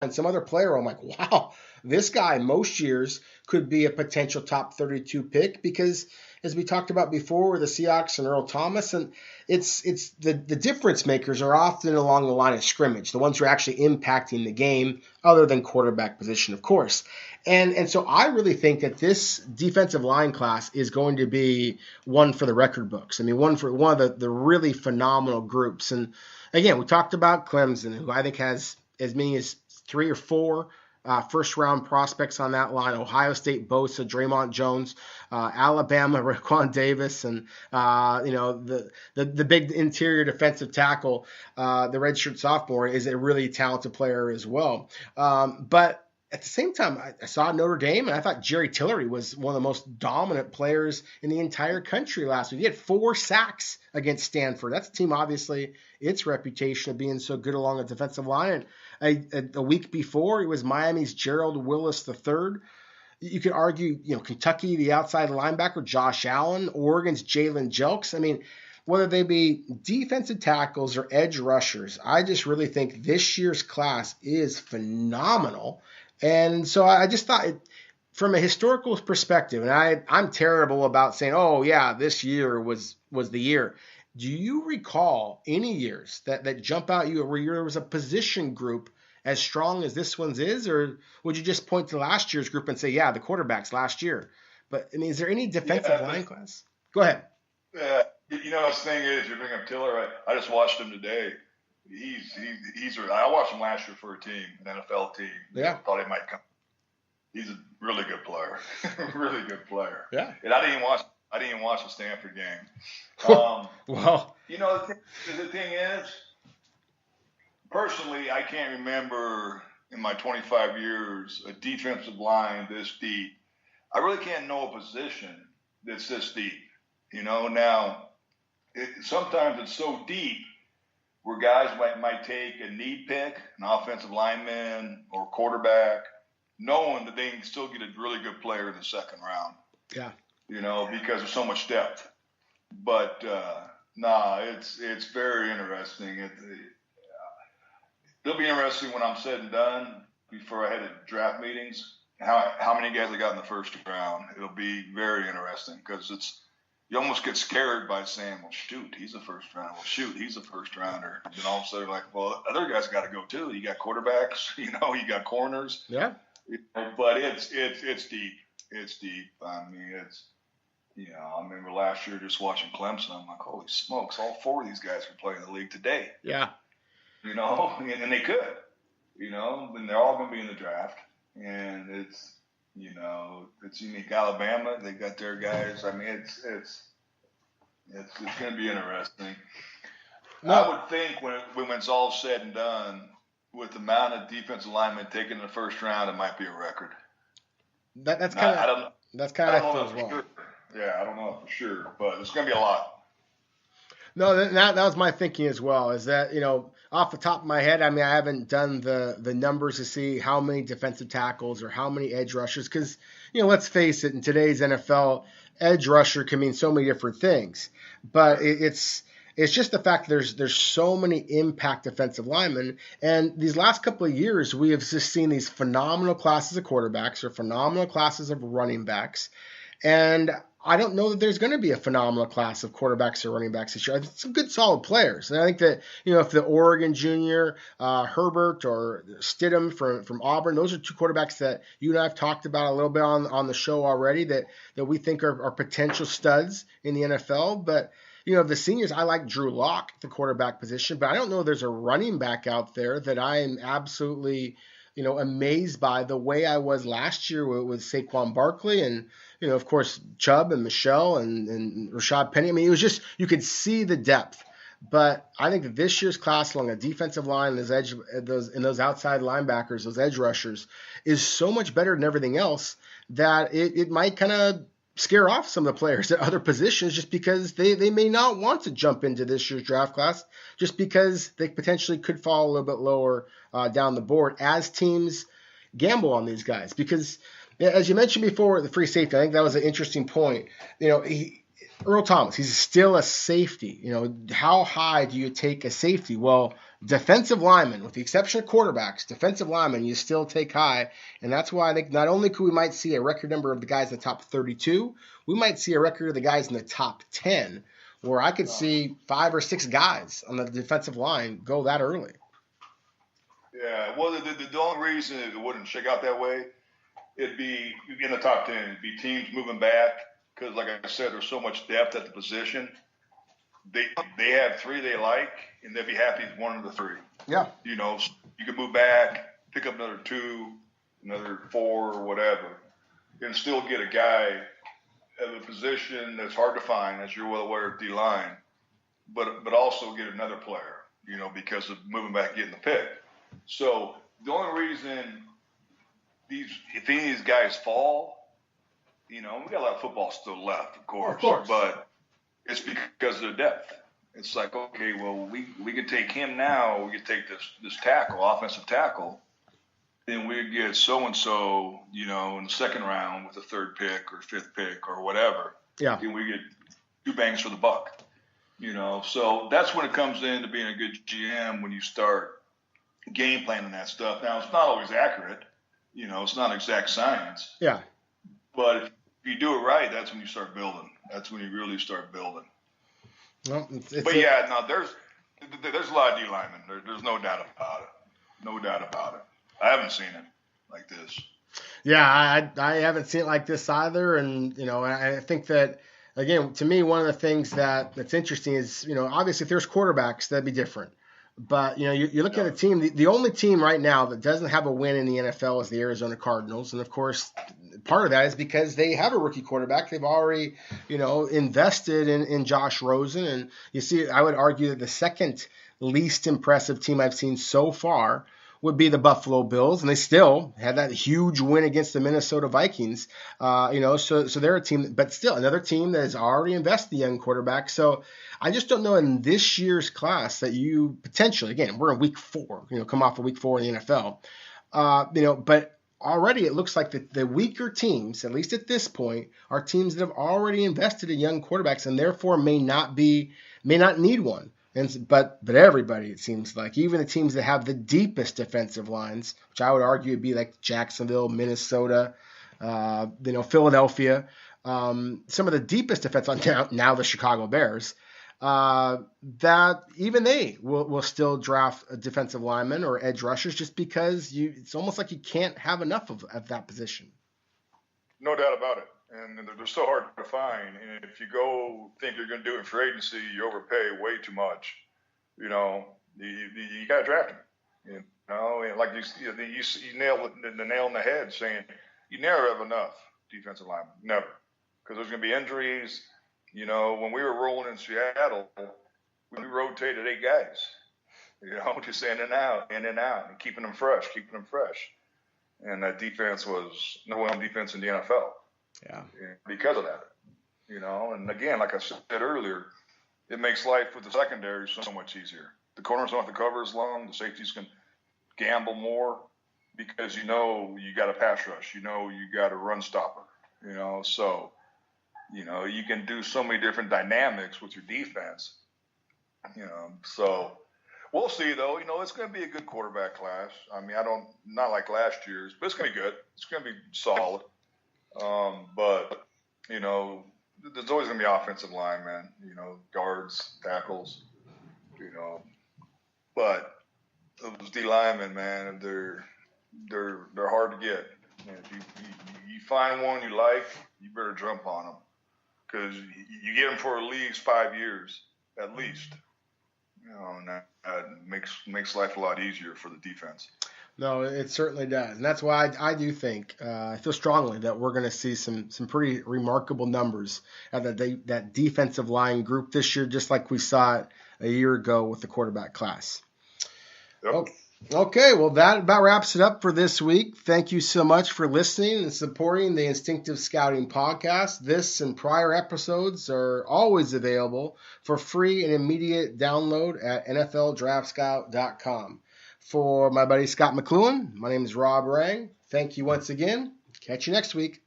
and some other player, I'm like, wow, this guy most years could be a potential top 32 pick because, as we talked about before, with the Seahawks and Earl Thomas, and it's the difference makers are often along the line of scrimmage, the ones who are actually impacting the game, other than quarterback position, of course. And so I really think that this defensive line class is going to be one for the record books. I mean, one of the really phenomenal groups. And again, we talked about Clemson, who I think has as many as 3 or 4 first-round prospects on that line. Ohio State, Bosa, Draymond Jones, Alabama, Raekwon Davis, and the big interior defensive tackle, the redshirt sophomore, is a really talented player as well. But at the same time, I saw Notre Dame, and I thought Jerry Tillery was one of the most dominant players in the entire country last week. He had 4 sacks against Stanford. That's a team, obviously, its reputation of being so good along the defensive line. And a week before, it was Miami's Gerald Willis III. You could argue, Kentucky, the outside linebacker, Josh Allen, Oregon's Jalen Jelks. I mean, whether they be defensive tackles or edge rushers, I just really think this year's class is phenomenal. And so I just thought, from a historical perspective, and I'm terrible about saying, oh, yeah, this year was the year. Do you recall any years that jump out at you where there was a position group as strong as this one's is? Or would you just point to last year's group and say, yeah, the quarterbacks last year? But, I mean, is there any defensive line class? Go ahead. Yeah. The thing is, you're bringing up Tiller. I just watched him today. I watched him last year for a team, an NFL team. Yeah. Thought he might come. He's a really good player. Really good player. Yeah. And I didn't even watch the Stanford game. Well, the thing is, personally, I can't remember in my 25 years a defensive line this deep. I really can't know a position that's this deep. Now, sometimes it's so deep where guys might take a need pick, an offensive lineman or quarterback, knowing that they can still get a really good player in the second round. Yeah. Because there's so much depth. But it's very interesting. It'll be interesting when I'm said and done, before I head to draft meetings, how many guys I got in the first round. It'll be very interesting because you almost get scared by saying, well, shoot, he's a first rounder. Well, shoot, he's a first rounder. And then all of a sudden, like, well, other guys got to go too. You got quarterbacks, you got corners. Yeah. But it's deep. It's deep. I mean, I remember last year just watching Clemson. I'm like, holy smokes, all 4 of these guys could play in the league today. Yeah. And they could, and they're all going to be in the draft. And it's unique. Alabama, they got their guys. I mean, it's going to be interesting. No. I would think when it's all said and done, with the amount of defensive linemen taken in the first round, it might be a record. That's kind of as well. Sure. Yeah, I don't know for sure, but it's going to be a lot. No, that was my thinking as well. Is that off the top of my head, I mean, I haven't done the numbers to see how many defensive tackles or how many edge rushers, because let's face it, in today's NFL, edge rusher can mean so many different things. But it's just the fact that there's so many impact defensive linemen, and these last couple of years we have just seen these phenomenal classes of quarterbacks or phenomenal classes of running backs, and I don't know that there's going to be a phenomenal class of quarterbacks or running backs this year. I think some good, solid players. And I think that, if the Oregon junior, Herbert or Stidham from Auburn, those are 2 quarterbacks that you and I have talked about a little bit on the show already that we think are potential studs in the NFL. But, the seniors, I like Drew Lock at the quarterback position, but I don't know if there's a running back out there that I am absolutely, amazed by the way I was last year with Saquon Barkley and, of course, Chubb and Michelle and Rashad Penny. I mean, it was just, you could see the depth. But I think that this year's class along a defensive line, those outside linebackers, those edge rushers, is so much better than everything else that it might kind of scare off some of the players at other positions just because they may not want to jump into this year's draft class just because they potentially could fall a little bit lower down the board as teams gamble on these guys. Because as you mentioned before, the free safety, I think that was an interesting point. Earl Thomas, he's still a safety. How high do you take a safety? Well, defensive linemen, with the exception of quarterbacks, defensive linemen, you still take high. And that's why I think not only could we might see a record number of the guys in the top 32, we might see a record of the guys in the top 10, where I could see 5 or 6 guys on the defensive line go that early. Yeah, well, the only reason it wouldn't shake out that way, it'd be in the top 10. It'd be teams moving back because, like I said, there's so much depth at the position. They have 3 they like, and they'd be happy with one of the 3. Yeah. You know, you can move back, pick up another 2, another 4, or whatever, and still get a guy at a position that's hard to find, as you're well aware of D-line, but also get another player, you know, because of moving back, getting the pick. So the only reason if any of these guys fall, you know, we got a lot of football still left, of course. But it's because of the depth. It's like, okay, well, we could take him now. We could take this tackle, offensive tackle, then we get so-and-so, you know, in the second round with the 3rd pick or 5th pick or whatever. Yeah. And we get 2 bangs for the buck, you know. So that's when it comes into being a good GM, when you start game planning that stuff. Now, it's not always accurate. You know, it's not exact science. Yeah. But if you do it right, that's when you start building. That's when you really start building. Well, but yeah, no, there's a lot of D linemen. There's no doubt about it. No doubt about it. I haven't seen it like this. Yeah, I haven't seen it like this either. And, you know, I think that, again, to me, one of the things that's interesting is, you know, obviously if there's quarterbacks, that'd be different. But, you know, you look at a team, the only team right now that doesn't have a win in the NFL is the Arizona Cardinals. And, of course, part of that is because they have a rookie quarterback. They've already, you know, invested in Josh Rosen. And you see, I would argue that the second least impressive team I've seen so far would be the Buffalo Bills, and they still had that huge win against the Minnesota Vikings. You know, so they're a team, but still another team that has already invested in young quarterback. So I just don't know in this year's class that you potentially, again, we're in week 4, you know, come off of week 4 in the NFL, you know, but already it looks like the weaker teams, at least at this point, are teams that have already invested in young quarterbacks and therefore may not need one. But everybody, it seems like, even the teams that have the deepest defensive lines, which I would argue would be like Jacksonville, Minnesota, you know, Philadelphia, some of the deepest defense on now the Chicago Bears, that even they will still draft a defensive lineman or edge rushers just because it's almost like you can't have enough of that position. No doubt about it. And they're so hard to find. And if you go think you're going to do it for agency, you overpay way too much. You know, you got to draft them. You know, and like you nailed the nail on the head saying you never have enough defensive linemen. Never. Because there's going to be injuries. You know, when we were rolling in Seattle, we rotated 8 guys. You know, just in and out, and keeping them fresh. And that defense was no one defense in the NFL. Yeah. Because of that, you know, and again, like I said earlier, it makes life with the secondary so much easier. The corners don't have to cover as long. The safeties can gamble more because you know you got a pass rush. You know you got a run stopper. You know, so you know you can do so many different dynamics with your defense. You know, so we'll see though. You know, it's going to be a good quarterback class. I mean, not like last year's, but it's going to be good. It's going to be solid. But, you know, there's always going to be offensive line, man, you know, guards, tackles, you know, but those D linemen, man, they're hard to get. And if you find one you like, you better jump on them because you get them for at least 5 years, at least, you know, and that makes life a lot easier for the defense. No, it certainly does. And that's why I do think, I feel strongly that we're going to see some pretty remarkable numbers at that defensive line group this year, just like we saw it a year ago with the quarterback class. Yep. Okay, well, that about wraps it up for this week. Thank you so much for listening and supporting the Instinctive Scouting Podcast. This and prior episodes are always available for free and immediate download at NFLDraftScout.com. For my buddy Scott McLuhan, my name is Rob Rang. Thank you once again. Catch you next week.